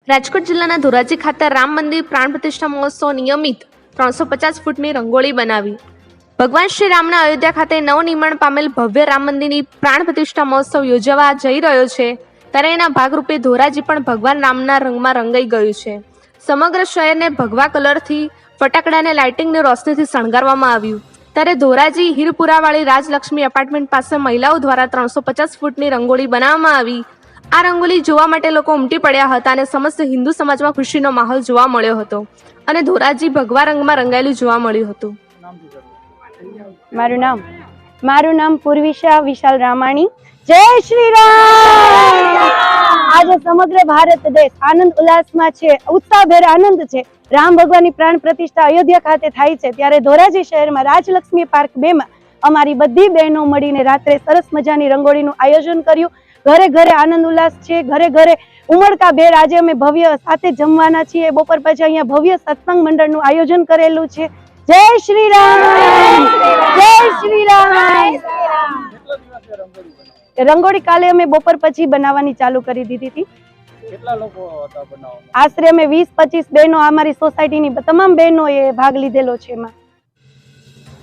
રાજકોટ જિલ્લાના ધોરાજી ખાતે રામ મંદિર પ્રાણ પ્રતિષ્ઠા મહોત્સવ નિયમિત 350 ફૂટની રંગોળી બનાવી. ભગવાન શ્રી રામના અયોધ્યા ખાતે નવનિર્માણ પામેલ ભવ્ય રામ મંદિરની પ્રાણ પ્રતિષ્ઠા મહોત્સવ યોજવા જઈ રહ્યો છે, ત્યારે એના ભાગરૂપે ધોરાજી પણ ભગવાન રામના રંગમાં રંગાઈ ગયું છે. સમગ્ર શહેરને ભગવા કલરથી, ફટાકડા અને લાઇટિંગની રોશનીથી શણગારવામાં આવ્યું. ત્યારે ધોરાજી હીરપુરાવાળી રાજલક્ષ્મી એપાર્ટમેન્ટ પાસે મહિલાઓ દ્વારા 350 ફૂટની રંગોળી બનાવવામાં આવી. આ રંગોળી જોવા માટે લોકો ઉમટી પડ્યા હતા અને સમસ્ત હિન્દુ સમાજમાં ખુશીનો માહોલ જોવા મળ્યો હતો અને ધોરાજી ભગવા રંગમાં રંગાયેલું જોવા મળ્યું હતું. મારું નામ પૂર્વિશા વિશાલ રામાણી. જય શ્રી રામ. આજે સમગ્ર ભારત દેશ આનંદ ઉલ્લાસમાં છે, ઉત્સાહભેર આનંદ છે. રામ ભગવાનની પ્રાણ પ્રતિષ્ઠા અયોધ્યા ખાતે થાય છે, ત્યારે ધોરાજી શહેરમાં રાજલક્ષ્મી પાર્ક 2 માં અમારી બધી બહેનો મળીને રાત્રે સરસ મજાની રંગોળીનું આયોજન કર્યું. ઘરે ઘરે આનંદ ઉલ્લાસ છે, ઘરે ઘરે ઉમળકા ભેર આજે અમે ભવ્ય સાથે જમવાના છીએ. બપોર પછી અહીંયા ભવ્ય સત્સંગ મંડળનું આયોજન કરેલું છે. જય શ્રી રામ. જય શ્રી રામ. રંગોળી કાલે અમે બપોર પછી બનાવવાની ચાલુ કરી દીધી હતી. કેટલા લોકો હતા બનાવવામાં? આશરે અમે 20-25 બહેનો, અમારી સોસાયટીની તમામ બહેનોએ ભાગ લીધેલો છે એમાં.